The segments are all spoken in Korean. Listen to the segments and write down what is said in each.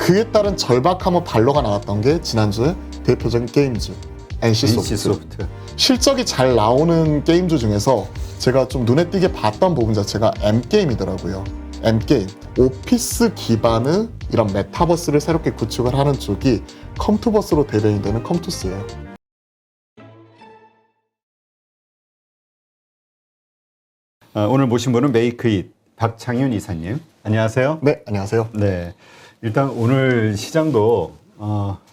그에 따른 절박함의 반로가 나왔던 게 지난주에 대표적인 게임즈 NC소프트. NC소프트. 실적이 잘 나오는 게임즈 중에서 제가 좀 눈에 띄게 봤던 부분 자체가 M게임이더라고요. M게임. 오피스 기반의 이런 메타버스를 새롭게 구축을 하는 쪽이 컴투버스로 대변이 되는 컴투스예요. 오늘 모신 분은 메이크잇 박창윤 이사님. 안녕하세요. 네, 안녕하세요. 네. 일단 오늘 시장도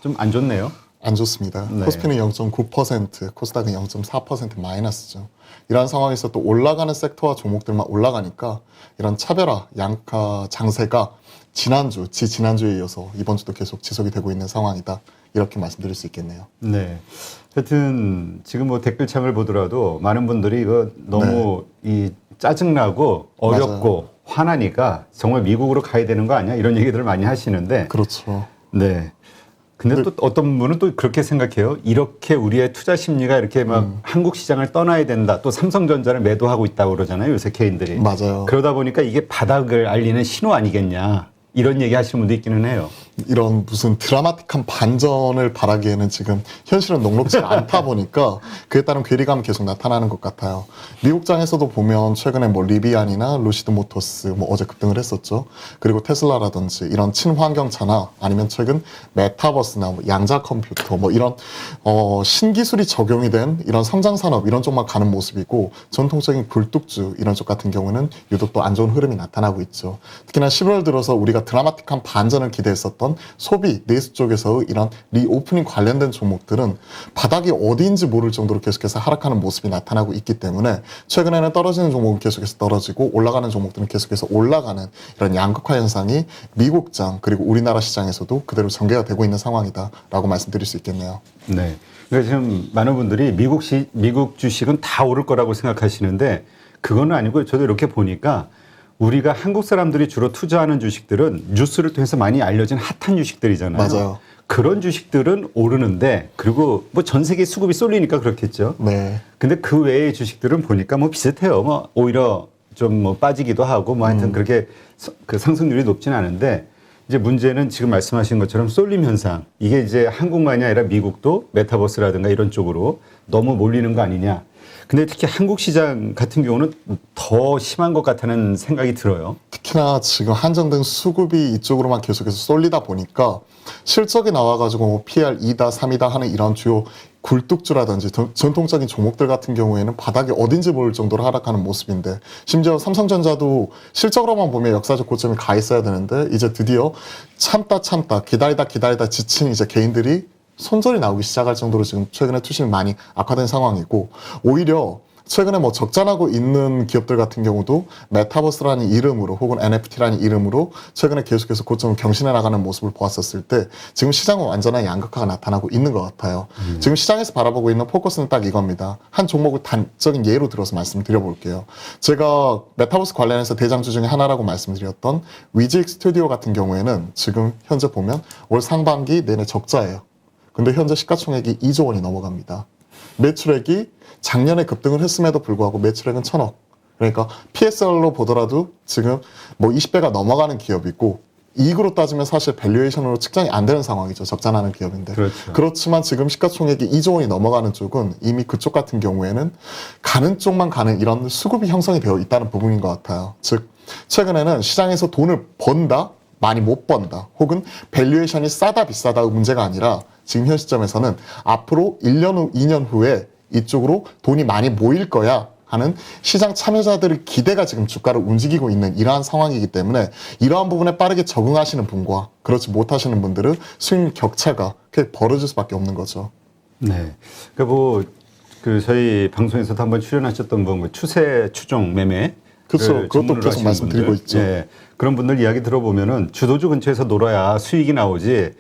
좀 안 좋네요. 안 좋습니다. 네. 코스피는 0.9%, 코스닥은 0.4% 마이너스죠. 이런 상황에서 또 올라가는 섹터와 종목들만 올라가니까 이런 차별화, 양가 장세가 지난주에 이어서 이번 주도 계속 지속이 되고 있는 상황이다. 이렇게 말씀드릴 수 있겠네요. 네. 하여튼 지금 뭐 댓글창을 보더라도 많은 분들이 이거 너무 이 짜증나고 어렵고 맞아요. 화나니까 정말 미국으로 가야 되는 거 아니야? 이런 얘기들을 많이 하시는데. 그렇죠. 네. 근데 또 어떤 분은 또 그렇게 생각해요. 이렇게 우리의 투자 심리가 이렇게 막 한국 시장을 떠나야 된다. 또 삼성전자를 매도하고 있다고 그러잖아요. 요새 개인들이. 맞아요. 그러다 보니까 이게 바닥을 알리는 신호 아니겠냐. 이런 얘기 하시는 분도 있기는 해요. 이런 무슨 드라마틱한 반전을 바라기에는 지금 현실은 녹록지 않다 보니까 그에 따른 괴리감이 계속 나타나는 것 같아요. 미국장에서도 보면 최근에 뭐 리비안이나 루시드 모터스 뭐 어제 급등을 했었죠. 그리고 테슬라라든지 이런 친환경차나 아니면 최근 메타버스나 뭐 양자 컴퓨터 뭐 이런 신기술이 적용이 된 이런 성장 산업 이런 쪽만 가는 모습이고 전통적인 굴뚝주 이런 쪽 같은 경우는 유독 또 안 좋은 흐름이 나타나고 있죠. 특히나 11월 들어서 우리가 드라마틱한 반전을 기대했었던 소비, 내수 쪽에서의 이런 리오프닝 관련된 종목들은 바닥이 어디인지 모를 정도로 계속해서 하락하는 모습이 나타나고 있기 때문에 최근에는 떨어지는 종목은 계속해서 떨어지고 올라가는 종목들은 계속해서 올라가는 이런 양극화 현상이 미국장 그리고 우리나라 시장에서도 그대로 전개가 되고 있는 상황이다라고 말씀드릴 수 있겠네요. 네. 그러니까 지금 많은 분들이 미국 주식은 다 오를 거라고 생각하시는데 그거는 아니고 저도 이렇게 보니까 우리가 한국 사람들이 주로 투자하는 주식들은 뉴스를 통해서 많이 알려진 핫한 주식들이잖아요. 맞아요. 그런 주식들은 오르는데 그리고 뭐 전 세계 수급이 쏠리니까 그렇겠죠. 네. 근데 그 외의 주식들은 보니까 뭐 비슷해요. 뭐 오히려 좀 뭐 빠지기도 하고 뭐 하여튼 그렇게 그 상승률이 높진 않은데 이제 문제는 지금 말씀하신 것처럼 쏠림 현상. 이게 이제 한국만이 아니라 미국도 메타버스라든가 이런 쪽으로 너무 몰리는 거 아니냐. 근데 특히 한국 시장 같은 경우는 더 심한 것 같다는 생각이 들어요. 특히나 지금 한정된 수급이 이쪽으로만 계속해서 쏠리다 보니까 실적이 나와가지고 뭐 PR 2다, 3이다 하는 이런 주요 굴뚝주라든지 전통적인 종목들 같은 경우에는 바닥이 어딘지 모를 정도로 하락하는 모습인데 심지어 삼성전자도 실적으로만 보면 역사적 고점에 가 있어야 되는데 이제 드디어 참다 기다리다 지친 이제 개인들이 손절이 나오기 시작할 정도로 지금 최근에 투심이 많이 악화된 상황이고 오히려 최근에 뭐 적자나고 있는 기업들 같은 경우도 메타버스라는 이름으로 혹은 NFT라는 이름으로 최근에 계속해서 고점을 경신해 나가는 모습을 보았었을 때 지금 시장은 완전한 양극화가 나타나고 있는 것 같아요. 지금 시장에서 바라보고 있는 포커스는 딱 이겁니다. 한 종목을 단적인 예로 들어서 말씀드려볼게요. 제가 메타버스 관련해서 대장주 중에 하나라고 말씀드렸던 위직 스튜디오 같은 경우에는 지금 현재 보면 올 상반기 내내 적자예요. 근데 현재 시가총액이 2조 원이 넘어갑니다. 매출액이 작년에 급등을 했음에도 불구하고 매출액은 1,000억. 그러니까 PSR로 보더라도 지금 뭐 20배가 넘어가는 기업이고 이익으로 따지면 사실 밸류에이션으로 측정이 안 되는 상황이죠. 적자나는 기업인데. 그렇죠. 그렇지만 지금 시가총액이 2조 원이 넘어가는 쪽은 이미 그쪽 같은 경우에는 가는 쪽만 가는 이런 수급이 형성이 되어 있다는 부분인 것 같아요. 즉 최근에는 시장에서 돈을 번다? 많이 못 번다. 혹은 밸류에이션이 싸다 비싸다의 문제가 아니라 지금 현 시점에서는 앞으로 1년 후, 2년 후에 이쪽으로 돈이 많이 모일 거야 하는 시장 참여자들의 기대가 지금 주가를 움직이고 있는 이러한 상황이기 때문에 이러한 부분에 빠르게 적응하시는 분과 그렇지 못하시는 분들은 수익 격차가 크게 벌어질 수밖에 없는 거죠. 네. 그러니까 뭐 그 저희 방송에서도 한번 출연하셨던 분 추세 추종 매매 그렇죠. 그것도 계속 말씀드리고 있죠. 예, 그런 분들 이야기 들어보면은 주도주 근처에서 놀아야 수익이 나오지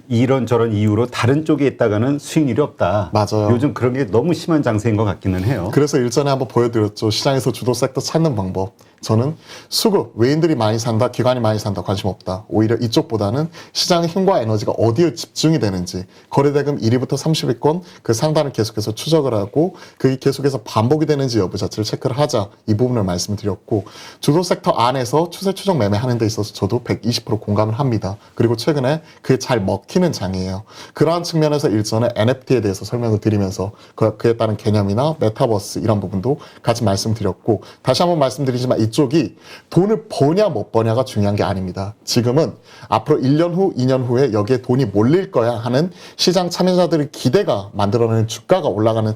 이런 이유로 다른 쪽에 있다가는 수익률이 없다. 맞아요. 요즘 그런 게 너무 심한 장세인 것 같기는 해요. 그래서 일전에 한번 보여드렸죠. 시장에서 주도 섹터 찾는 방법. 저는 수급, 외인들이 많이 산다, 기관이 많이 산다, 관심 없다. 오히려 이쪽보다는 시장의 힘과 에너지가 어디에 집중이 되는지, 거래대금 1위부터 30위권 그 상단을 계속해서 추적을 하고 그게 계속해서 반복이 되는지 여부 자체를 체크를 하자. 이 부분을 말씀드렸고, 주도 섹터 안에서 추세 추적 매매하는 데 있어서 저도 120% 공감을 합니다. 그리고 최근에 그게 잘 먹히는 장이에요. 그러한 측면에서 일전에 NFT에 대해서 설명을 드리면서 그에 따른 개념이나 메타버스 이런 부분도 같이 말씀드렸고, 다시 한번 말씀드리지만 이쪽이 돈을 버냐 못 버냐가 중요한 게 아닙니다. 지금은 앞으로 1년 후, 2년 후에 여기에 돈이 몰릴 거야 하는 시장 참여자들의 기대가 만들어내는 주가가 올라가는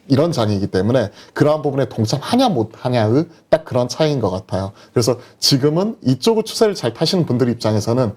이런 장이기 때문에 그러한 부분에 동참하냐 못하냐의 딱 그런 차이인 것 같아요. 그래서 지금은 이쪽의 추세를 잘 타시는 분들 입장에서는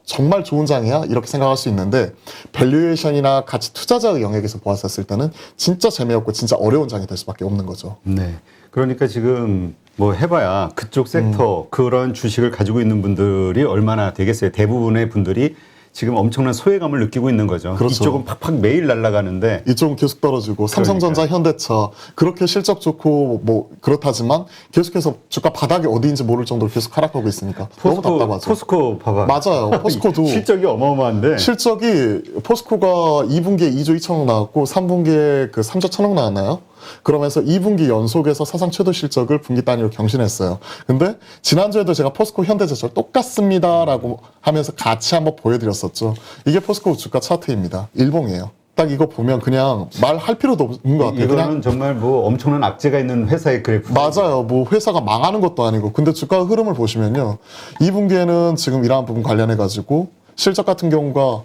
정말 좋은 장이야 이렇게 생각할 수 있는데, 밸류에이션이나 가치 투자자의 영역에서 보았을 때는 진짜 재미없고 진짜 어려운 장이 될 수밖에 없는 거죠. 네. 그러니까 지금 뭐 해봐야 그쪽 섹터 그런 주식을 가지고 있는 분들이 얼마나 되겠어요. 대부분의 분들이 지금 엄청난 소외감을 느끼고 있는 거죠. 그렇죠. 이쪽은 팍팍 매일 날아가는데 이쪽은 계속 떨어지고 삼성전자, 현대차 그렇게 실적 좋고 뭐 그렇다지만 계속해서 주가 바닥이 어디인지 모를 정도로 계속 하락하고 있으니까 너무 답답하죠. 포스코 봐봐. 맞아요. 포스코도 실적이 어마어마한데 실적이 포스코가 2분기에 2조 2천억 나왔고 3분기에 그 3조 1천억 나왔나요? 그러면서 2분기 연속에서 사상 최대 실적을 분기 단위로 경신했어요. 근데 지난주에도 제가 포스코 현대제철 똑같습니다라고 하면서 같이 한번 보여드렸었죠. 이게 포스코 주가 차트입니다. 일봉이에요. 딱 이거 보면 그냥 말할 필요도 없는 것 같아요. 이거는 그냥 정말 뭐 엄청난 악재가 있는 회사의 그래프. 맞아요. 뭐 회사가 망하는 것도 아니고. 근데 주가 흐름을 보시면요. 2분기에는 지금 이러한 부분 관련해가지고 실적 같은 경우가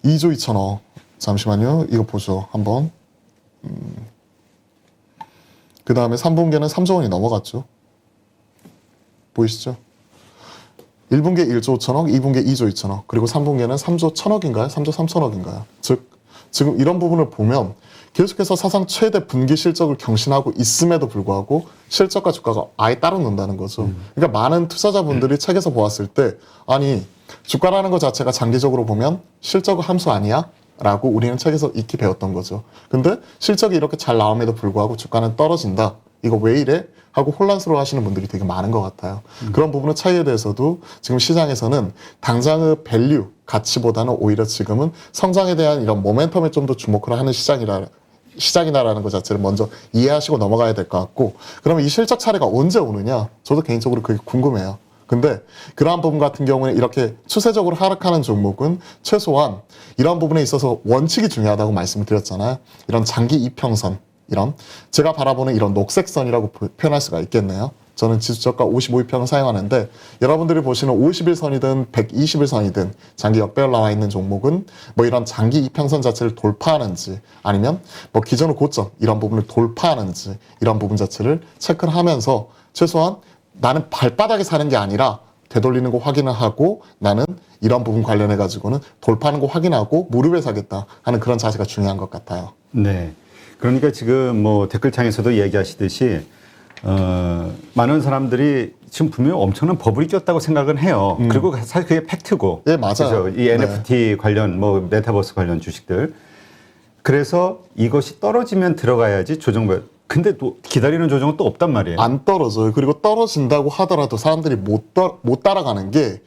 2조 2천억. 잠시만요. 이거 보죠. 한번. 그 다음에 3분기에는 3조 원이 넘어갔죠. 보이시죠? 1분기에 1조 5천억, 2분기에 2조 2천억, 그리고 3분기에는 3조 1천억인가요? 3조 3천억인가요? 즉, 지금 이런 부분을 보면 계속해서 사상 최대 분기 실적을 경신하고 있음에도 불구하고 실적과 주가가 아예 따로 논다는 거죠. 그러니까 많은 투자자분들이 책에서 보았을 때, 아니, 주가라는 것 자체가 장기적으로 보면 실적의 함수 아니야? 라고 우리는 책에서 익히 배웠던 거죠. 근데 실적이 이렇게 잘 나옴에도 불구하고 주가는 떨어진다. 이거 왜 이래? 하고 혼란스러워 하시는 분들이 되게 많은 것 같아요. 그런 부분의 차이에 대해서도 지금 시장에서는 당장의 밸류, 가치보다는 오히려 지금은 성장에 대한 이런 모멘텀에 좀 더 주목을 하는 시장이다라는 것 자체를 먼저 이해하시고 넘어가야 될 것 같고, 그러면 이 실적 차례가 언제 오느냐? 저도 개인적으로 그게 궁금해요. 근데 그러한 부분 같은 경우에 이렇게 추세적으로 하락하는 종목은 최소한 이런 부분에 있어서 원칙이 중요하다고 말씀을 드렸잖아요. 이런 장기 이평선, 이런 제가 바라보는 이런 녹색선이라고 표현할 수가 있겠네요. 저는 지수저가 55일평을 사용하는데 여러분들이 보시는 51선이든 121선이든 장기 역배열 나와 있는 종목은 뭐 이런 장기 이평선 자체를 돌파하는지 아니면 뭐 기존의 고점 이런 부분을 돌파하는지 이런 부분 자체를 체크를 하면서 최소한 나는 발바닥에 사는 게 아니라 되돌리는 거 확인을 하고 나는 이런 부분 관련해 가지고는 돌파하는 거 확인하고 무릎에 사겠다 하는 그런 자세가 중요한 것 같아요. 네. 그러니까 지금 뭐 댓글창에서도 이야기하시듯이 많은 사람들이 지금 분명히 엄청난 버블이 꼈다고 생각은 해요. 그리고 사실 그게 팩트고. 예, 맞아요. 그렇죠? 이 NFT 관련 뭐 메타버스 관련 주식들. 그래서 이것이 떨어지면 들어가야지 조정. 근데 또 기다리는 조정은 또 없단 말이에요. 안 떨어져요. 그리고 떨어진다고 하더라도 사람들이 못 따라가는 게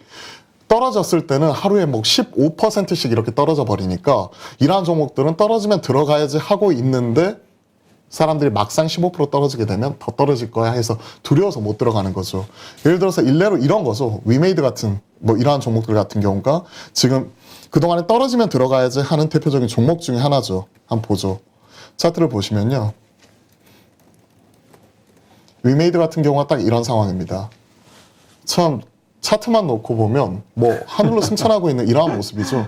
떨어졌을 때는 하루에 뭐 15%씩 이렇게 떨어져 버리니까 이러한 종목들은 떨어지면 들어가야지 하고 있는데 사람들이 막상 15% 떨어지게 되면 더 떨어질 거야 해서 두려워서 못 들어가는 거죠. 예를 들어서 일례로 이런 거죠. 위메이드 같은 뭐 이러한 종목들 같은 경우가 지금 그동안에 떨어지면 들어가야지 하는 대표적인 종목 중에 하나죠. 한번 보죠. 차트를 보시면요. 위메이드 같은 경우가 딱 이런 상황입니다. 참 차트만 놓고 보면 뭐 하늘로 승천하고 있는 이러한 모습이죠.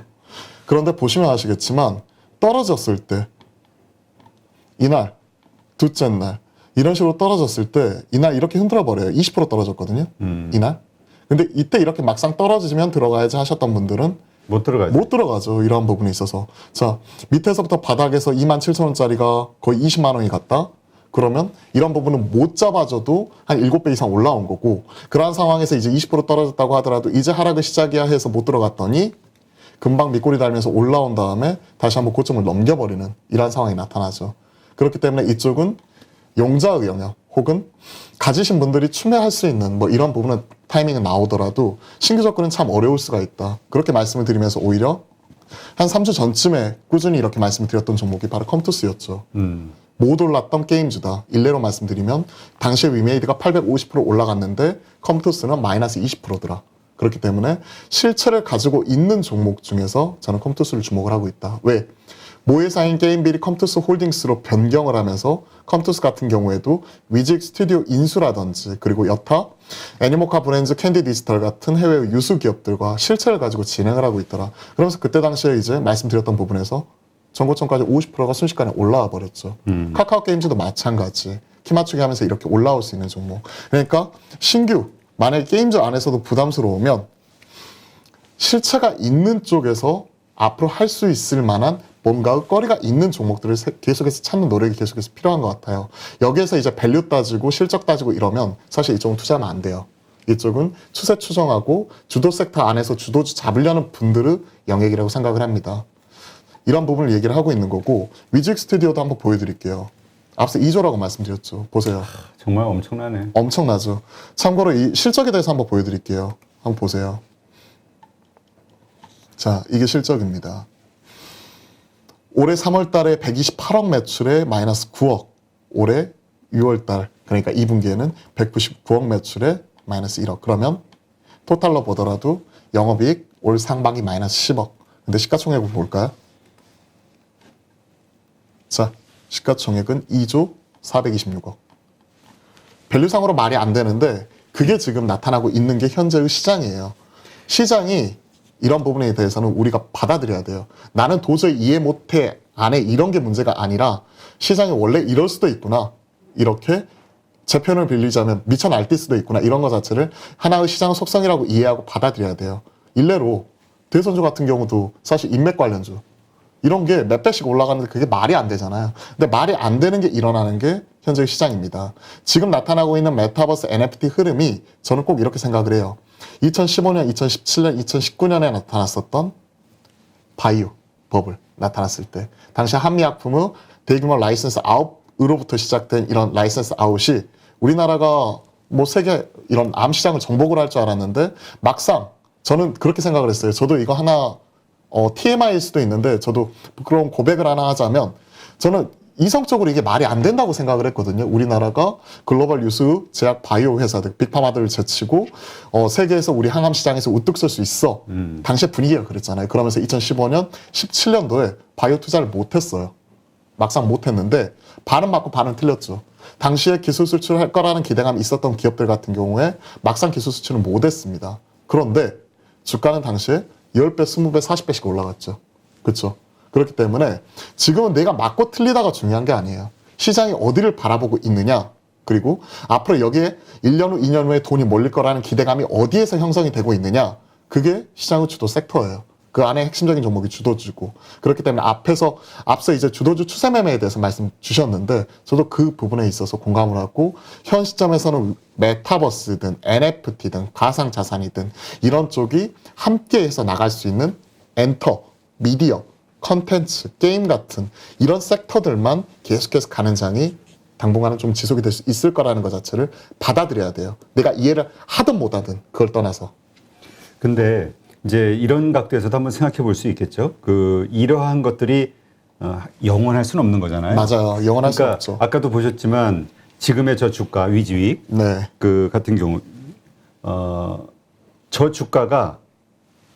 그런데 보시면 아시겠지만 떨어졌을 때 이날, 둘째 날 이런 식으로 떨어졌을 때 이날 이렇게 흔들어 버려요. 20% 떨어졌거든요. 이날. 근데 이때 이렇게 막상 떨어지면 들어가야지 하셨던 분들은 못 들어가죠. 못 들어가죠. 이러한 부분에 있어서. 자, 밑에서부터 바닥에서 27,000원짜리가 거의 20만 원이 갔다. 그러면 이런 부분은 못 잡아줘도 한 7배 이상 올라온 거고, 그러한 상황에서 이제 20% 떨어졌다고 하더라도 이제 하락의 시작이야 해서 못 들어갔더니 금방 밑꼬리 달면서 올라온 다음에 다시 한번 고점을 넘겨버리는 이러한 상황이 나타나죠. 그렇기 때문에 이쪽은 용자의 영역 혹은 가지신 분들이 추매할 수 있는 뭐 이런 부분은 타이밍은 나오더라도 신규 접근은 참 어려울 수가 있다. 그렇게 말씀을 드리면서 오히려 한 3주 전쯤에 꾸준히 이렇게 말씀을 드렸던 종목이 바로 컴투스였죠. 못 올랐던 게임주다. 일례로 말씀드리면 당시에 위메이드가 850% 올라갔는데 컴투스는 마이너스 20%더라. 그렇기 때문에 실체를 가지고 있는 종목 중에서 저는 컴투스를 주목을 하고 있다. 왜? 모회사인 게임빌이 컴투스 홀딩스로 변경을 하면서 컴투스 같은 경우에도 위직 스튜디오 인수라든지 그리고 여타 애니모카 브랜드 캔디 디지털 같은 해외 유수 기업들과 실체를 가지고 진행을 하고 있더라. 그러면서 그때 당시에 이제 말씀드렸던 부분에서 전고점까지 50%가 순식간에 올라와 버렸죠. 카카오 게임즈도 마찬가지. 키 맞추기 하면서 이렇게 올라올 수 있는 종목. 그러니까 신규 만약에 게임즈 안에서도 부담스러우면 실체가 있는 쪽에서 앞으로 할 수 있을 만한 뭔가 거리가 있는 종목들을 계속해서 찾는 노력이 계속해서 필요한 것 같아요. 여기에서 이제 밸류 따지고 실적 따지고 이러면 사실 이쪽은 투자하면 안 돼요. 이쪽은 추세 추정하고 주도 섹터 안에서 주도주 잡으려는 분들의 영역이라고 생각을 합니다. 이런 부분을 얘기를 하고 있는 거고 위직 스튜디오도 한번 보여드릴게요. 앞서 2조라고 말씀드렸죠. 보세요. 정말 엄청나네. 엄청나죠. 참고로 이 실적에 대해서 한번 보여드릴게요. 한번 보세요. 자, 이게 실적입니다. 올해 3월 달에 128억 매출에 마이너스 9억. 올해 6월 달, 그러니까 2분기에는 199억 매출에 마이너스 1억. 그러면 토탈로 보더라도 영업이익 올 상반기 마이너스 10억. 근데 시가총액을 볼까요? 자, 시가총액은 2조 426억. 밸류상으로 말이 안 되는데 그게 지금 나타나고 있는 게 현재의 시장이에요. 시장이 이런 부분에 대해서는 우리가 받아들여야 돼요. 나는 도저히 이해 못해 안에 이런 게 문제가 아니라 시장이 원래 이럴 수도 있구나. 이렇게 제 표현을 빌리자면 미쳐 날뛸 수도 있구나. 이런 것 자체를 하나의 시장의 속성이라고 이해하고 받아들여야 돼요. 일례로 대선주 같은 경우도 사실 인맥 관련주 이런 게 몇 배씩 올라가는데 그게 말이 안 되잖아요. 근데 말이 안 되는 게 일어나는 게 현재의 시장입니다. 지금 나타나고 있는 메타버스 NFT 흐름이 저는 꼭 이렇게 생각을 해요. 2015년, 2017년, 2019년에 나타났었던 바이오 버블 나타났을 때 당시 한미약품의 대규모 라이선스 아웃으로부터 시작된 이런 라이선스 아웃이 우리나라가 뭐 세계 이런 암 시장을 정복을 할 줄 알았는데 막상 저는 그렇게 생각을 했어요. 저도 이거 하나 TMI일 수도 있는데 저도 부끄러운 고백을 하나 하자면 저는 이성적으로 이게 말이 안 된다고 생각을 했거든요. 우리나라가 글로벌 유수 제약 바이오 회사들, 빅파마들을 제치고 세계에서 우리 항암 시장에서 우뚝 설 수 있어. 당시에 분위기가 그랬잖아요. 그러면서 2015년, 17년도에 바이오 투자를 못했어요. 막상 못했는데 반은 맞고 반은 틀렸죠. 당시에 기술 수출할 거라는 기대감이 있었던 기업들 같은 경우에 막상 기술 수출은 못했습니다. 그런데 주가는 당시에 10배, 20배, 40배씩 올라갔죠. 그렇죠? 그렇기 때문에 지금은 내가 맞고 틀리다가 중요한 게 아니에요. 시장이 어디를 바라보고 있느냐, 그리고 앞으로 여기에 1년 후, 2년 후에 돈이 몰릴 거라는 기대감이 어디에서 형성이 되고 있느냐, 그게 시장의 주도 섹터예요. 그 안에 핵심적인 종목이 주도주고. 그렇기 때문에 앞서 이제 주도주 추세 매매에 대해서 말씀 주셨는데 저도 그 부분에 있어서 공감을 하고 현 시점에서는 메타버스든 NFT든 가상자산이든 이런 쪽이 함께해서 나갈 수 있는 엔터, 미디어, 컨텐츠, 게임 같은 이런 섹터들만 계속해서 가는 장이 당분간은 좀 지속이 될 수 있을 거라는 것 자체를 받아들여야 돼요. 내가 이해를 하든 못하든 그걸 떠나서. 근데 이제 이런 각도에서도 한번 생각해 볼 수 있겠죠. 이러한 것들이 영원할 수는 없는 거잖아요. 맞아요. 영원할 수 그러니까 없죠. 아까도 보셨지만 지금의 저 주가 위지익 네. 같은 경우 저 주가가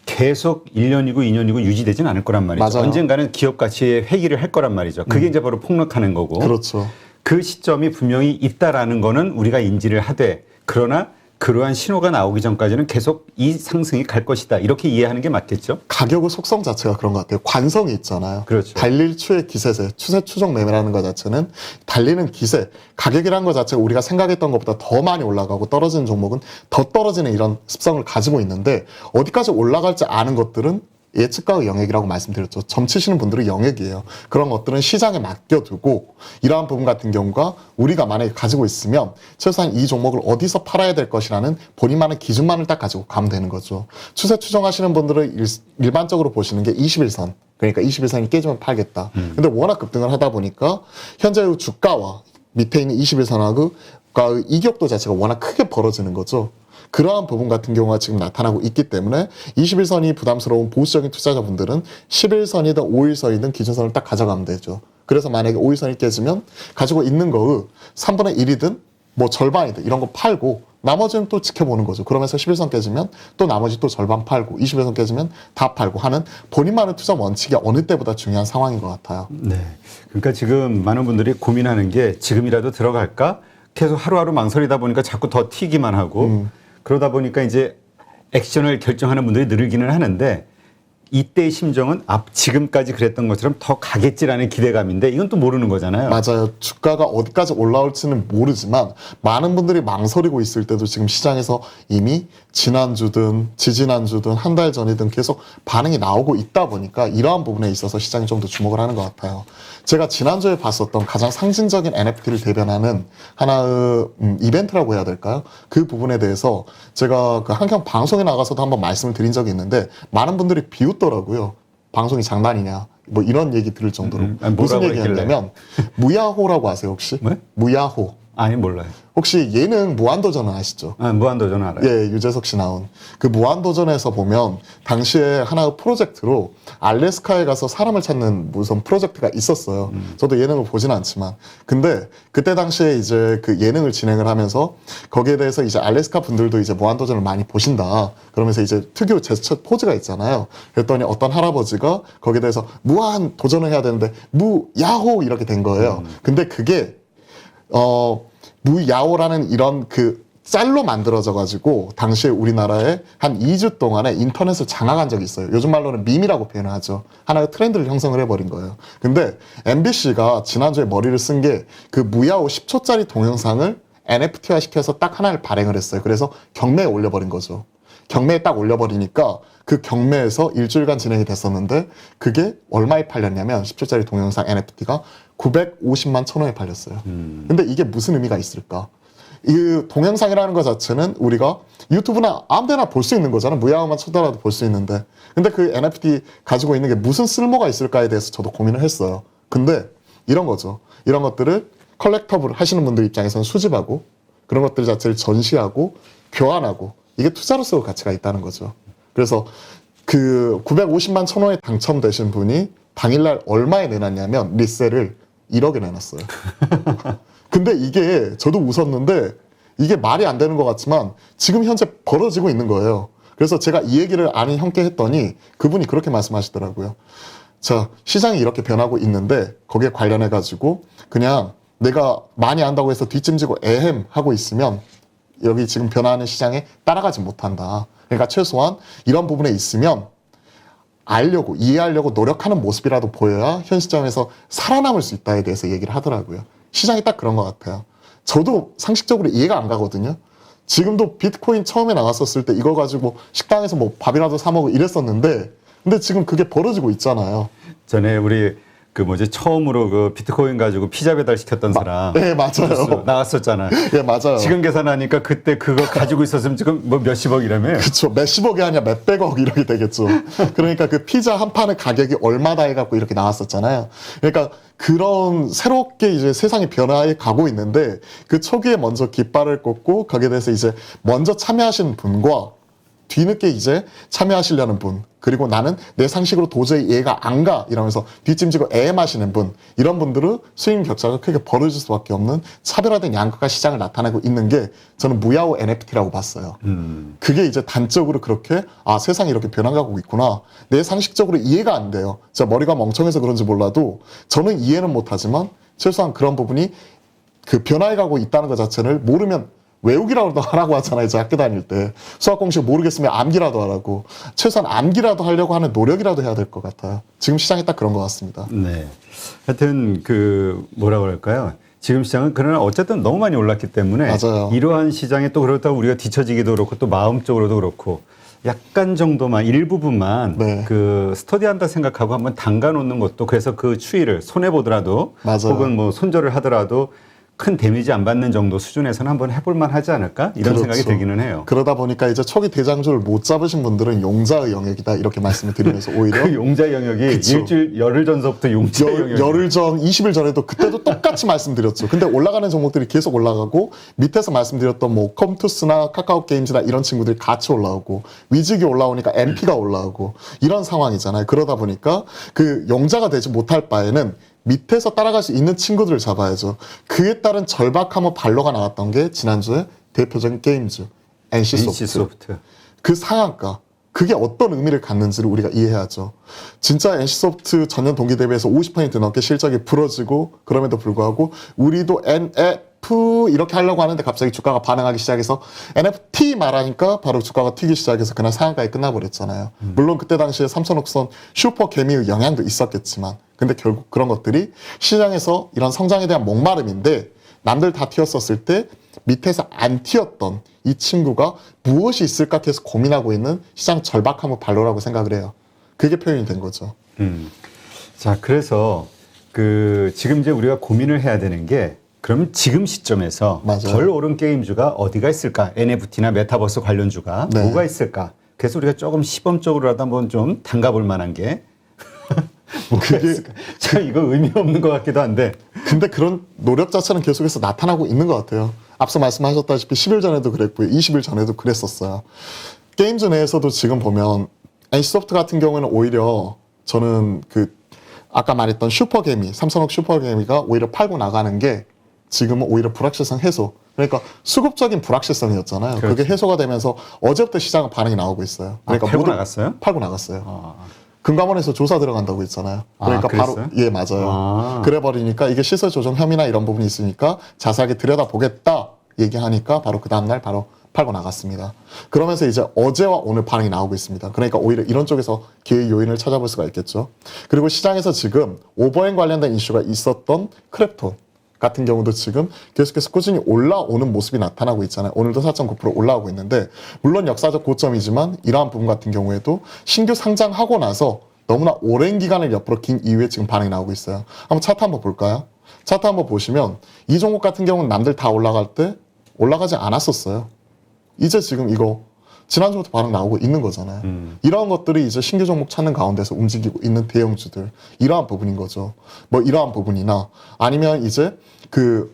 계속 1년이고 2년이고 유지되진 않을 거란 말이죠. 맞아요. 언젠가는 기업 가치의 회귀를 할 거란 말이죠. 그게 이제 바로 폭락하는 거고. 그렇죠. 그 시점이 분명히 있다라는 거는 우리가 인지를 하되, 그러나 그러한 신호가 나오기 전까지는 계속 이 상승이 갈 것이다. 이렇게 이해하는 게 맞겠죠? 가격의 속성 자체가 그런 것 같아요. 관성이 있잖아요. 그렇죠. 달릴 추의 기세세, 추세 추정 매매라는 것 자체는 달리는 기세, 가격이라는 것 자체가 우리가 생각했던 것보다 더 많이 올라가고 떨어지는 종목은 더 떨어지는 이런 습성을 가지고 있는데 어디까지 올라갈지 아는 것들은 예측가의 영역이라고 말씀드렸죠. 점치시는 분들은 영역이에요. 그런 것들은 시장에 맡겨두고 이러한 부분 같은 경우가 우리가 만약에 가지고 있으면 최소한 이 종목을 어디서 팔아야 될 것이라는 본인만의 기준만을 딱 가지고 가면 되는 거죠. 추세 추정하시는 분들은 일반적으로 보시는 게 21선. 그러니까 21선이 깨지면 팔겠다. 근데 워낙 급등을 하다 보니까 현재의 주가와 밑에 있는 21선하고의 이격도 자체가 워낙 크게 벌어지는 거죠. 그러한 부분 같은 경우가 지금 나타나고 있기 때문에 21선이 부담스러운 보수적인 투자자분들은 11선이든 5일선이든 기준선을 딱 가져가면 되죠. 그래서 만약에 5일선이 깨지면 가지고 있는 거의 3분의 1이든 뭐 절반이든 이런 거 팔고 나머지는 또 지켜보는 거죠. 그러면서 11선 깨지면 또 나머지 또 절반 팔고 21선 깨지면 다 팔고 하는 본인만의 투자 원칙이 어느 때보다 중요한 상황인 것 같아요. 네. 그러니까 지금 많은 분들이 고민하는 게 지금이라도 들어갈까? 계속 하루하루 망설이다 보니까 자꾸 더 튀기만 하고 그러다 보니까 이제 액션을 결정하는 분들이 늘기는 하는데 이때의 심정은 지금까지 그랬던 것처럼 더 가겠지라는 기대감인데 이건 또 모르는 거잖아요. 맞아요. 주가가 어디까지 올라올지는 모르지만 많은 분들이 망설이고 있을 때도 지금 시장에서 이미 지난주든 지지난주든 한 달 전이든 계속 반응이 나오고 있다 보니까 이러한 부분에 있어서 시장이 좀 더 주목을 하는 것 같아요. 제가 지난주에 봤었던 가장 상징적인 NFT를 대변하는 하나의 이벤트라고 해야 될까요? 그 부분에 대해서 제가 그 한경 방송에 나가서도 한번 말씀을 드린 적이 있는데 많은 분들이 비웃더라고요. 방송이 장난이냐 뭐 이런 얘기 들을 정도로. 무슨 얘기였냐면 무야호라고 아세요 혹시? 뭐? 무야호. 아니 몰라요. 혹시 예능 무한도전은 아시죠? 아, 무한도전 알아요. 예, 유재석 씨 나온 그 무한도전에서 보면 당시에 하나의 프로젝트로 알래스카에 가서 사람을 찾는 무슨 프로젝트가 있었어요. 저도 예능을 보진 않지만 근데 그때 당시에 이제 그 예능을 진행을 하면서 거기에 대해서 이제 알래스카 분들도 이제 무한도전을 많이 보신다. 그러면서 이제 특유 제스처 포즈가 있잖아요. 그랬더니 어떤 할아버지가 거기에 대해서 무한 도전을 해야 되는데 무야호 이렇게 된 거예요. 근데 그게 무야호라는 이런 그 짤로 만들어져 가지고 당시에 우리나라에 한 2주 동안에 인터넷을 장악한 적이 있어요. 요즘 말로는 밈이라고 표현을 하죠. 하나의 트렌드를 형성을 해버린 거예요. 근데 MBC가 지난주에 머리를 쓴 게 그 무야호 10초짜리 동영상을 NFT화 시켜서 딱 하나를 발행을 했어요. 그래서 경매에 올려버린 거죠. 경매에 딱 올려버리니까 그 경매에서 일주일간 진행이 됐었는데 그게 얼마에 팔렸냐면 10초짜리 동영상 NFT가 950만 1,000원에 팔렸어요. 근데 이게 무슨 의미가 있을까? 이 동영상이라는 것 자체는 우리가 유튜브나 아무 데나 볼 수 있는 거잖아. 무야호만 쳐다라도 볼 수 있는데. 근데 그 NFT 가지고 있는 게 무슨 쓸모가 있을까에 대해서 저도 고민을 했어요. 근데 이런 거죠. 이런 것들을 컬렉터블 하시는 분들 입장에서는 수집하고 그런 것들 자체를 전시하고 교환하고 이게 투자로서의 가치가 있다는 거죠. 그래서 그 950만 1,000원에 당첨되신 분이 당일날 얼마에 내놨냐면 리셀을 1억에 내놨어요. 근데 이게 저도 웃었는데 이게 말이 안 되는 것 같지만 지금 현재 벌어지고 있는 거예요. 그래서 제가 이 얘기를 아는 형께 했더니 그분이 그렇게 말씀하시더라고요. 자, 시장이 이렇게 변하고 있는데 거기에 관련해 가지고 그냥 내가 많이 안다고 해서 뒷짐지고 에헴 하고 있으면 여기 지금 변화하는 시장에 따라가지 못한다. 그러니까 최소한 이런 부분에 있으면 알려고 이해하려고 노력하는 모습이라도 보여야 현 시점에서 살아남을 수 있다에 대해서 얘기를 하더라고요. 시장이 딱 그런 것 같아요. 저도 상식적으로 이해가 안 가거든요. 지금도 비트코인 처음에 나왔었을 때 이거 가지고 식당에서 뭐 밥이라도 사 먹고 이랬었는데 근데 지금 그게 벌어지고 있잖아요. 전에 우리 그 뭐지 처음으로 그 비트코인 가지고 피자 배달 시켰던 사람 네, 맞아요. 나왔었잖아요. 예, 맞아요. 지금 계산하니까 그때 그거 가지고 있었으면 지금 뭐 몇십억이라며. 그렇죠. 몇십억이 아니라 몇백억 이렇게 되겠죠. 그러니까 그 피자 한 판의 가격이 얼마다 해갖고 이렇게 나왔었잖아요. 그러니까 그런 새롭게 이제 세상이 변화해 가고 있는데 그 초기에 먼저 깃발을 꽂고 거기에 대해서 이제 먼저 참여하신 분과 뒤늦게 이제 참여하시려는 분 그리고 나는 내 상식으로 도저히 이해가 안 가 이러면서 뒷짐지고 애엠하시는 분 이런 분들은 수익 격차가 크게 벌어질 수밖에 없는 차별화된 양극화 시장을 나타내고 있는 게 저는 무야호 NFT라고 봤어요. 그게 이제 단적으로 그렇게 아 세상이 이렇게 변화가고 있구나 내 상식적으로 이해가 안 돼요. 제가 머리가 멍청해서 그런지 몰라도 저는 이해는 못하지만 최소한 그런 부분이 그 변화해가고 있다는 것 자체를 모르면 외우기라도 하라고 하잖아요. 저 학교 다닐 때. 수학 공식 모르겠으면 암기라도 하라고. 최소한 암기라도 하려고 하는 노력이라도 해야 될 것 같아요. 지금 시장이 딱 그런 것 같습니다. 네. 하여튼 그 뭐라고 할까요? 지금 시장은 그러나 어쨌든 너무 많이 올랐기 때문에 맞아요. 이러한 시장에 또 그렇다고 우리가 뒤처지기도 그렇고 또 마음적으로도 그렇고 약간 정도만 일부분만 네. 그 스터디한다 생각하고 한번 담가 놓는 것도 그래서 그 추이를 손해 보더라도 맞아요. 혹은 뭐 손절을 하더라도 큰 데미지 안 받는 정도 수준에서는 한번 해볼 만 하지 않을까 이런 생각이 그렇죠. 들기는 해요. 그러다 보니까 이제 초기 대장주를 못 잡으신 분들은 용자의 영역이다 이렇게 말씀을 드리면서 오히려 그 용자 영역이 그쵸. 일주일 열흘 전서부터 용자 영역이 열흘 전, 20일 전에도 그때도 똑같이 말씀드렸죠. 근데 올라가는 종목들이 계속 올라가고 밑에서 말씀드렸던 뭐 컴투스나 카카오 게임즈나 이런 친구들이 같이 올라오고 위직이 올라오니까 MP가 올라오고 이런 상황이잖아요. 그러다 보니까 그 용자가 되지 못할 바에는 밑에서 따라갈 수 있는 친구들을 잡아야죠. 그에 따른 절박함과 반로가 나왔던 게 지난주에 대표적인 게임즈 NC소프트. NC소프트. 그 상한가 그게 어떤 의미를 갖는지를 우리가 이해해야죠. 진짜 NC소프트 전년 동기 대비해서 50% 넘게 실적이 부러지고 그럼에도 불구하고 우리도 NF 이렇게 하려고 하는데 갑자기 주가가 반응하기 시작해서 NFT 말하니까 바로 주가가 튀기 시작해서 그날 상한가에 끝나버렸잖아요. 물론 그때 당시에 삼성옥선 슈퍼 개미의 영향도 있었겠지만 근데 결국 그런 것들이 시장에서 이런 성장에 대한 목마름인데 남들 다 튀었었을 때 밑에서 안 튀었던 이 친구가 무엇이 있을까 계속 고민하고 있는 시장 절박함의 발로라고 생각을 해요. 그게 표현이 된 거죠. 자, 그래서 그 지금 이제 우리가 고민을 해야 되는 게 그럼 지금 시점에서 맞아요. 덜 오른 게임주가 어디가 있을까? NFT나 메타버스 관련주가 네. 뭐가 있을까? 그래서 우리가 조금 시범적으로라도 한번 좀 담가볼 만한 게 뭐가 그게- 있을까? 참 이거 의미 없는 것 같기도 한데 근데 그런 노력 자체는 계속해서 나타나고 있는 것 같아요. 앞서 말씀하셨다시피 10일 전에도 그랬고요. 20일 전에도 그랬었어요. 게임즈 내에서도 지금 보면 NC소프트 같은 경우에는 오히려 저는 그 아까 말했던 슈퍼개미, 삼성옥 슈퍼개미가 오히려 팔고 나가는 게 지금은 오히려 불확실성 해소. 그러니까 수급적인 불확실성이었잖아요. 그렇죠. 그게 해소가 되면서 어제부터 시장은 반응이 나오고 있어요. 그러니까 팔고 모두 나갔어요? 팔고 나갔어요. 아, 금감원에서 조사 들어간다고 했잖아요. 그러니까 바로 그랬어요? 예 맞아요. 아. 그래 버리니까 이게 시세 조정 혐의나 이런 부분이 있으니까 자세하게 들여다 보겠다 얘기하니까 바로 그 다음 날 바로 팔고 나갔습니다. 그러면서 이제 어제와 오늘 반응이 나오고 있습니다. 그러니까 오히려 이런 쪽에서 기회 요인을 찾아볼 수가 있겠죠. 그리고 시장에서 지금 오버행 관련된 이슈가 있었던 크랩톤 같은 경우도 지금 계속해서 꾸준히 올라오는 모습이 나타나고 있잖아요. 오늘도 4.9% 올라오고 있는데 물론 역사적 고점이지만 이러한 부분 같은 경우에도 신규 상장하고 나서 너무나 오랜 기간을 옆으로 긴 이후에 지금 반응이 나오고 있어요. 한번 차트 한번 볼까요? 차트 한번 보시면 이 종목 같은 경우는 남들 다 올라갈 때 올라가지 않았었어요. 이제 지금 이거 지난주부터 반응 나오고 있는 거잖아요. 이러한 것들이 이제 신규 종목 찾는 가운데서 움직이고 있는 대형주들 이러한 부분인 거죠. 뭐 이러한 부분이나 아니면 이제 그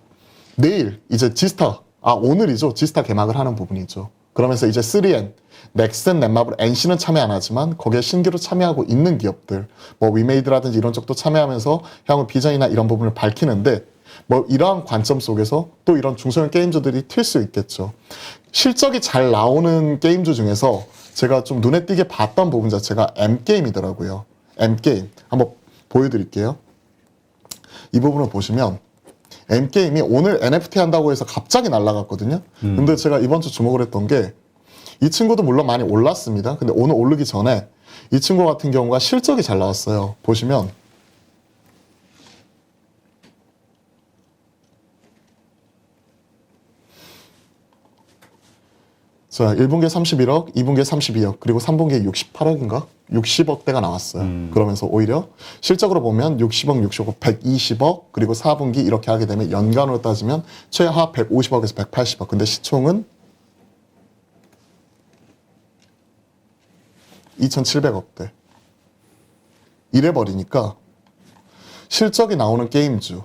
내일 이제 지스타 오늘이죠. 지스타 개막을 하는 부분이죠. 그러면서 이제 3N, 넥슨, 넷마블, NC는 참여 안 하지만 거기에 신규로 참여하고 있는 기업들 뭐 위메이드라든지 이런 쪽도 참여하면서 향후 비전이나 이런 부분을 밝히는데 뭐 이러한 관점 속에서 또 이런 중소형 게임주들이 튈 수 있겠죠. 실적이 잘 나오는 게임주 중에서 제가 좀 눈에 띄게 봤던 부분 자체가 M게임이더라고요. M게임 한번 보여드릴게요. 이 부분을 보시면 M게임이 오늘 NFT 한다고 해서 갑자기 날아갔거든요. 근데 제가 이번 주 주목을 했던 게 이 친구도 물론 많이 올랐습니다. 근데 오늘 오르기 전에 이 친구 같은 경우가 실적이 잘 나왔어요. 보시면 자, 1분기에 31억, 2분기에 32억, 그리고 3분기에 68억인가? 60억대가 나왔어요. 그러면서 오히려 실적으로 보면 60억, 60억, 120억, 그리고 4분기 이렇게 하게 되면 연간으로 따지면 최하 150억에서 180억. 근데 시총은 2,700억대. 이래버리니까 실적이 나오는 게임주,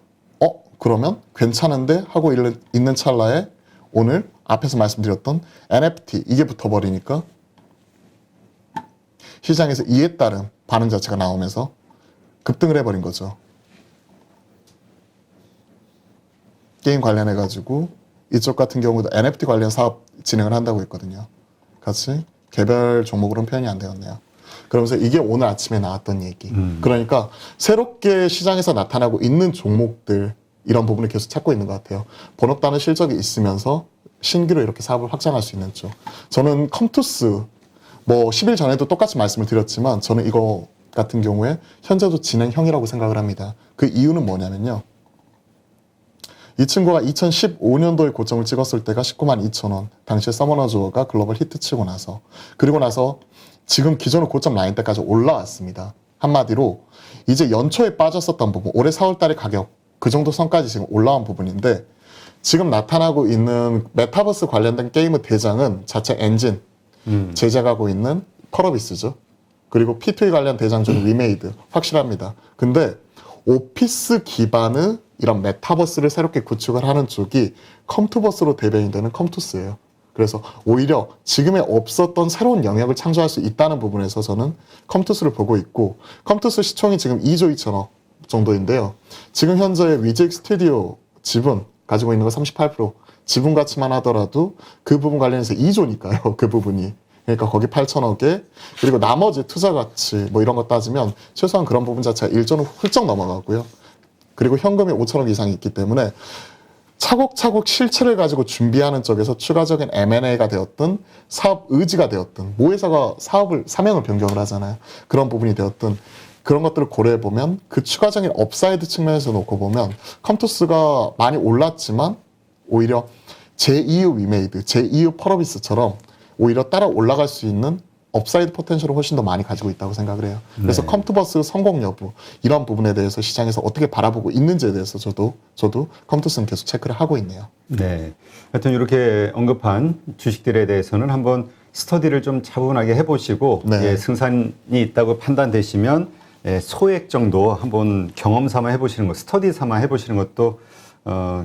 그러면 괜찮은데? 하고 있는 찰나에 오늘 앞에서 말씀드렸던 NFT 이게 붙어버리니까 시장에서 이에 따른 반응 자체가 나오면서 급등을 해버린 거죠. 게임 관련해가지고 이쪽 같은 경우도 NFT 관련 사업 진행을 한다고 했거든요. 같이 개별 종목으로는 표현이 안 되었네요. 그러면서 이게 오늘 아침에 나왔던 얘기. 그러니까 새롭게 시장에서 나타나고 있는 종목들 이런 부분을 계속 찾고 있는 것 같아요. 본업단의 실적이 있으면서 신규로 이렇게 사업을 확장할 수 있는 쪽. 저는 컴투스 뭐 10일 전에도 똑같이 말씀을 드렸지만 저는 이거 같은 경우에 현재도 진행형이라고 생각을 합니다. 그 이유는 뭐냐면요. 이 친구가 2015년도에 고점을 찍었을 때가 19만 2천 원. 당시에 서머너 주어가 글로벌 히트치고 나서. 그리고 나서 지금 기존의 고점 라인 때까지 올라왔습니다. 한마디로 이제 연초에 빠졌었던 부분, 올해 4월 달의 가격, 그 정도 선까지 지금 올라온 부분인데 지금 나타나고 있는 메타버스 관련된 게임의 대장은 자체 엔진, 제작하고 있는 펄어비스죠. 그리고 P2E 관련 대장 중 위메이드, 확실합니다. 근데 오피스 기반의 이런 메타버스를 새롭게 구축을 하는 쪽이 컴투버스로 대변이 되는 컴투스예요. 그래서 오히려 지금에 없었던 새로운 영역을 창조할 수 있다는 부분에서 저는 컴투스를 보고 있고, 컴투스 시총이 지금 2조 2천억 정도인데요. 지금 현재 위직 스튜디오 지분 가지고 있는 거 38%, 지분 가치만 하더라도 그 부분 관련해서 2조니까요. 그 부분이. 그러니까 거기 8천억에, 그리고 나머지 투자 가치 뭐 이런 거 따지면 최소한 그런 부분 자체가 1조는 훌쩍 넘어가고요. 그리고 현금이 5천억 이상이 있기 때문에 차곡차곡 실체를 가지고 준비하는 쪽에서 추가적인 M&A가 되었든 사업 의지가 되었든, 모 회사가 사업을 사명을 변경을 하잖아요. 그런 부분이 되었든 그런 것들을 고려해 보면 그 추가적인 업사이드 측면에서 놓고 보면 컴투스가 많이 올랐지만 오히려 제2의 위메이드, 제2의 펄어비스처럼 오히려 따라 올라갈 수 있는 업사이드 포텐셜을 훨씬 더 많이 가지고 있다고 생각을 해요. 그래서 네. 컴투버스 성공 여부, 이런 부분에 대해서 시장에서 어떻게 바라보고 있는지에 대해서 저도 컴투스는 계속 체크를 하고 있네요. 네. 하여튼 이렇게 언급한 주식들에 대해서는 한번 스터디를 좀 차분하게 해보시고 네. 예, 승산이 있다고 판단되시면 예, 소액 정도 한번 경험 삼아 해보시는 것, 스터디 삼아 해보시는 것도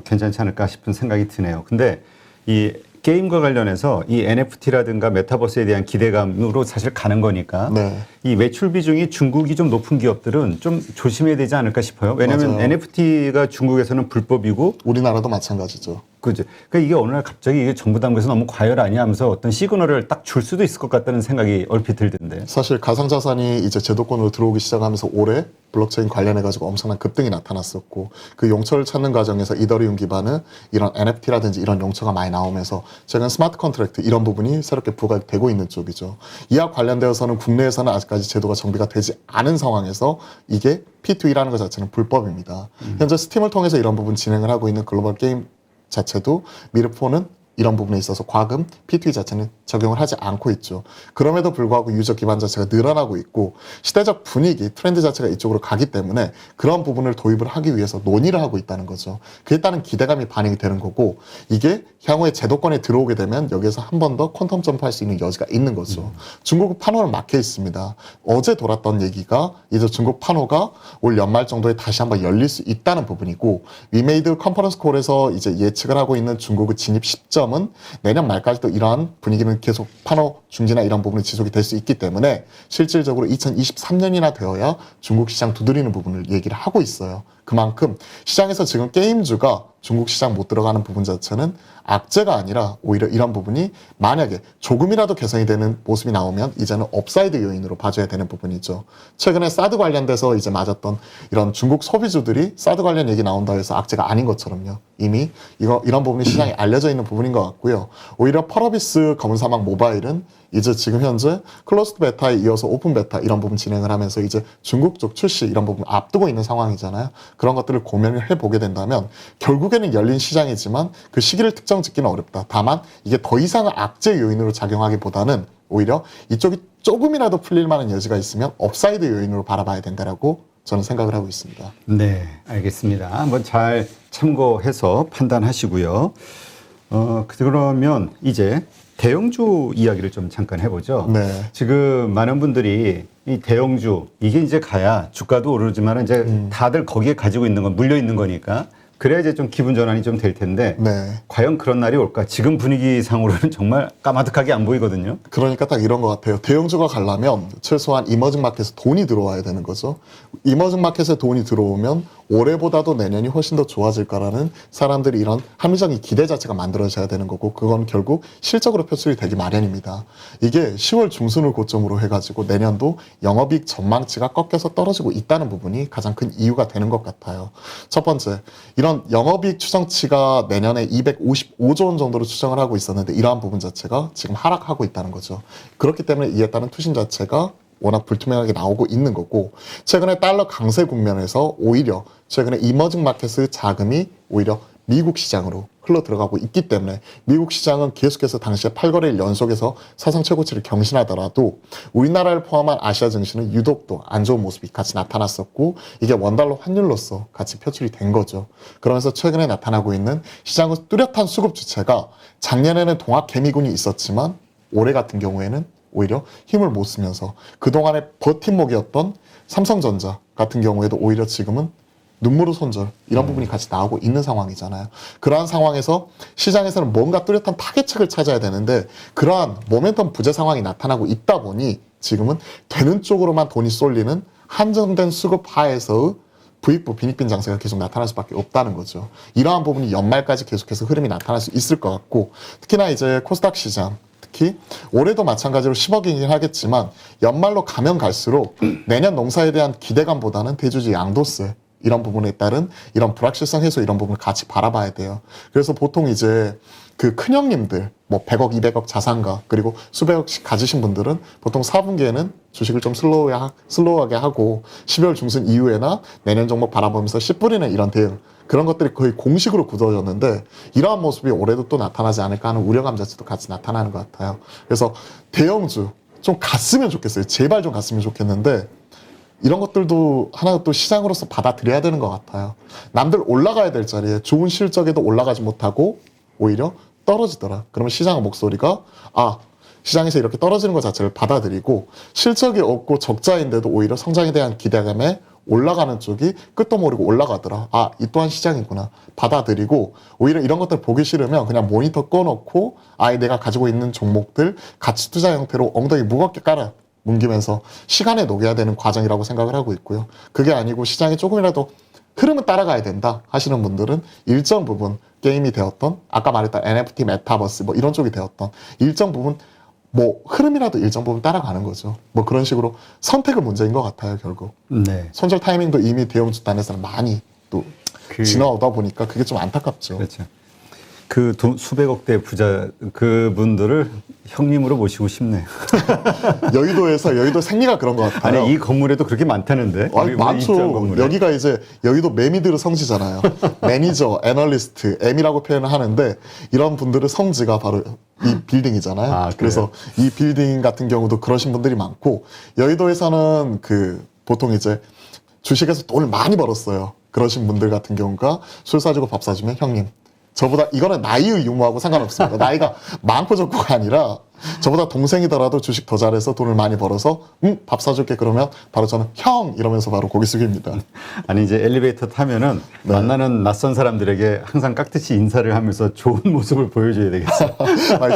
괜찮지 않을까 싶은 생각이 드네요. 근데 이 게임과 관련해서 이 NFT라든가 메타버스에 대한 기대감으로 사실 가는 거니까 네. 이 매출 비중이 중국이 좀 높은 기업들은 좀 조심해야 되지 않을까 싶어요. 왜냐하면 맞아요. NFT가 중국에서는 불법이고 우리나라도 마찬가지죠. 그죠. 그러니까 이게 어느 날 갑자기 이게 정부 당국에서 너무 과열 아니야 하면서 어떤 시그널을 딱 줄 수도 있을 것 같다는 생각이 얼핏 들던데. 사실 가상자산이 이제 제도권으로 들어오기 시작하면서 올해 블록체인 관련해가지고 엄청난 급등이 나타났었고, 그 용처를 찾는 과정에서 이더리움 기반의 이런 NFT라든지 이런 용처가 많이 나오면서 최근 스마트 컨트랙트 이런 부분이 새롭게 부각되고 있는 쪽이죠. 이와 관련되어서는 국내에서는 아직까지 제도가 정비가 되지 않은 상황에서 이게 P2E라는 것 자체는 불법입니다. 현재 스팀을 통해서 이런 부분 진행을 하고 있는 글로벌 게임 자체도 미르포는 이런 부분에 있어서 과금, P2E 자체는 적용을 하지 않고 있죠. 그럼에도 불구하고 유저 기반 자체가 늘어나고 있고 시대적 분위기, 트렌드 자체가 이쪽으로 가기 때문에 그런 부분을 도입을 하기 위해서 논의를 하고 있다는 거죠. 그에 따른 기대감이 반영이 되는 거고, 이게 향후에 제도권에 들어오게 되면 여기에서 한 번 더 퀀텀 점프할 수 있는 여지가 있는 거죠. 중국 판호는 막혀 있습니다. 어제 돌았던 얘기가 이제 중국 판호가 올 연말 정도에 다시 한번 열릴 수 있다는 부분이고, 위메이드 컨퍼런스 콜에서 이제 예측을 하고 있는 중국의 진입 시점은 내년 말까지도 이러한 분위기는 계속 판호 중지나 이런 부분이 지속이 될 수 있기 때문에 실질적으로 2023년이나 되어야 중국 시장 두드리는 부분을 얘기를 하고 있어요. 그만큼 시장에서 지금 게임주가 중국 시장 못 들어가는 부분 자체는 악재가 아니라 오히려 이런 부분이 만약에 조금이라도 개선이 되는 모습이 나오면 이제는 업사이드 요인으로 봐줘야 되는 부분이죠. 최근에 사드 관련돼서 이제 맞았던 이런 중국 소비주들이 사드 관련 얘기 나온다 해서 악재가 아닌 것처럼요. 이미 이런 부분이 시장에 알려져 있는 부분인 것 같고요. 오히려 펄어비스 검은 사막 모바일은 이제 지금 현재 클로스드 베타에 이어서 오픈 베타 이런 부분 진행을 하면서 이제 중국 쪽 출시 이런 부분 앞두고 있는 상황이잖아요. 그런 것들을 고민을 해보게 된다면 결국에는 열린 시장이지만 그 시기를 특정 짓기는 어렵다. 다만 이게 더 이상의 악재 요인으로 작용하기보다는 오히려 이쪽이 조금이라도 풀릴 만한 여지가 있으면 업사이드 요인으로 바라봐야 된다라고 저는 생각을 하고 있습니다. 네, 알겠습니다. 한번 잘 참고해서 판단하시고요. 그러면 이제 대형주 이야기를 좀 잠깐 해보죠. 네. 지금 많은 분들이 이 대형주 이게 이제 가야 주가도 오르지만 이제 다들 거기에 가지고 있는 건 물려 있는 거니까 그래야 이제 좀 기분 전환이 좀 될 텐데 네. 과연 그런 날이 올까? 지금 분위기상으로는 정말 까마득하게 안 보이거든요. 그러니까 딱 이런 것 같아요. 대형주가 가려면 최소한 이머징 마켓에서 돈이 들어와야 되는 거죠. 이머징 마켓에 돈이 들어오면 올해보다도 내년이 훨씬 더 좋아질 거라는 사람들이 이런 합리적인 기대 자체가 만들어져야 되는 거고, 그건 결국 실적으로 표출이 되기 마련입니다. 이게 10월 중순을 고점으로 해가지고 내년도 영업이익 전망치가 꺾여서 떨어지고 있다는 부분이 가장 큰 이유가 되는 것 같아요. 첫 번째, 이런 영업이익 추정치가 내년에 255조 원 정도로 추정을 하고 있었는데 이러한 부분 자체가 지금 하락하고 있다는 거죠. 그렇기 때문에 이에 따른 투신 자체가 워낙 불투명하게 나오고 있는 거고, 최근에 달러 강세 국면에서 오히려 최근에 이머징 마켓의 자금이 오히려 미국 시장으로 흘러 들어가고 있기 때문에 미국 시장은 계속해서 당시에 8거래일 연속에서 사상 최고치를 경신하더라도 우리나라를 포함한 아시아 증시는 유독 또 안 좋은 모습이 같이 나타났었고 이게 원달러 환율로서 같이 표출이 된 거죠. 그러면서 최근에 나타나고 있는 시장의 뚜렷한 수급 주체가 작년에는 동학개미군이 있었지만 올해 같은 경우에는 오히려 힘을 못 쓰면서 그동안의 버팀목이었던 삼성전자 같은 경우에도 오히려 지금은 눈물의 손절 이런 부분이 같이 나오고 있는 상황이잖아요. 그러한 상황에서 시장에서는 뭔가 뚜렷한 타겟책을 찾아야 되는데 그러한 모멘텀 부재 상황이 나타나고 있다 보니 지금은 되는 쪽으로만 돈이 쏠리는 한정된 수급 하에서의 부익부 빈익빈 장세가 계속 나타날 수밖에 없다는 거죠. 이러한 부분이 연말까지 계속해서 흐름이 나타날 수 있을 것 같고 특히나 이제 코스닥 시장 특히 올해도 마찬가지로 10억이긴 하겠지만 연말로 가면 갈수록 내년 농사에 대한 기대감보다는 대주주 양도세 이런 부분에 따른 이런 불확실성 해소 이런 부분을 같이 바라봐야 돼요. 그래서 보통 이제 그 큰형님들 뭐 100억, 200억 자산가 그리고 수백억씩 가지신 분들은 보통 4분기에는 주식을 좀 슬로우하게 하고 12월 중순 이후에나 내년 종목 바라보면서 씨 뿌리는 이런 대응 그런 것들이 거의 공식으로 굳어졌는데 이러한 모습이 올해도 또 나타나지 않을까 하는 우려감 자체도 같이 나타나는 것 같아요. 그래서 대형주 좀 갔으면 좋겠어요. 제발 좀 갔으면 좋겠는데 이런 것들도 하나 또 시장으로서 받아들여야 되는 것 같아요. 남들 올라가야 될 자리에 좋은 실적에도 올라가지 못하고 오히려 떨어지더라. 그러면 시장의 목소리가 시장에서 이렇게 떨어지는 것 자체를 받아들이고 실적이 없고 적자인데도 오히려 성장에 대한 기대감에 올라가는 쪽이 끝도 모르고 올라가더라. 이 또한 시장이구나. 받아들이고 오히려 이런 것들 보기 싫으면 그냥 모니터 꺼놓고 내가 가지고 있는 종목들 가치 투자 형태로 엉덩이 무겁게 깔아 뭉기면서 시간에 녹여야 되는 과정이라고 생각을 하고 있고요. 그게 아니고 시장이 조금이라도 흐름을 따라가야 된다 하시는 분들은 일정 부분 게임이 되었던 아까 말했던 NFT, 메타버스 뭐 이런 쪽이 되었던 일정 부분 뭐 흐름이라도 일정 부분 따라가는 거죠. 뭐 그런 식으로 선택의 문제인 것 같아요. 결국 네. 손절 타이밍도 이미 대형주 단에서는 많이 또 지나오다 보니까 그게 좀 안타깝죠. 그렇죠. 그 수백억대 부자 그분들을 형님으로 모시고 싶네요. 여의도 생리가 그런 것 같아요. 아니 이 건물에도 그렇게 많다는데. 많죠. 여기가 이제 여의도 매미들의 성지잖아요. 매니저, 애널리스트, M이라고 표현을 하는데 이런 분들의 성지가 바로 이 빌딩이잖아요. 그래서 이 빌딩 같은 경우도 그러신 분들이 많고 여의도에서는 그 보통 이제 주식에서 돈을 많이 벌었어요. 그러신 분들 같은 경우가 술 사주고 밥 사주면 형님. 저보다 이거는 나이의 유무하고 상관없습니다. 나이가 많고 적고가 아니라 저보다 동생이더라도 주식 더 잘해서 돈을 많이 벌어서 밥 사줄게 그러면 바로 저는 형 이러면서 바로 고개 숙입니다. 아니 이제 엘리베이터 타면은 만나는 낯선 사람들에게 항상 깍듯이 인사를 하면서 좋은 모습을 보여줘야 되겠어.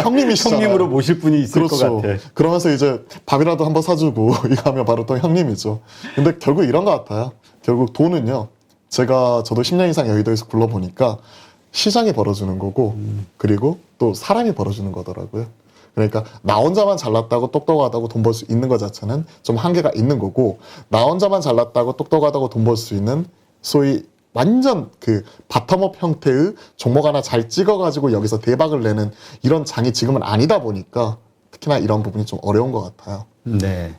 형님이시잖아요. 형님으로 모실 분이 있을 것 같아. 그러면서 이제 밥이라도 한번 사주고 이거 하면 바로 또 형님이죠. 근데 결국 이런 것 같아요. 결국 돈은요. 저도 10년 이상 여의도에서 굴러보니까 시장이 벌어주는 거고 그리고 또 사람이 벌어주는 거더라고요. 그러니까 나 혼자만 잘났다고 똑똑하다고 돈 벌 수 있는 것 자체는 좀 한계가 있는 거고 나 혼자만 잘났다고 똑똑하다고 돈 벌 수 있는 소위 완전 그 바텀업 형태의 종목 하나 잘 찍어가지고 여기서 대박을 내는 이런 장이 지금은 아니다 보니까 특히나 이런 부분이 좀 어려운 것 같아요. 네.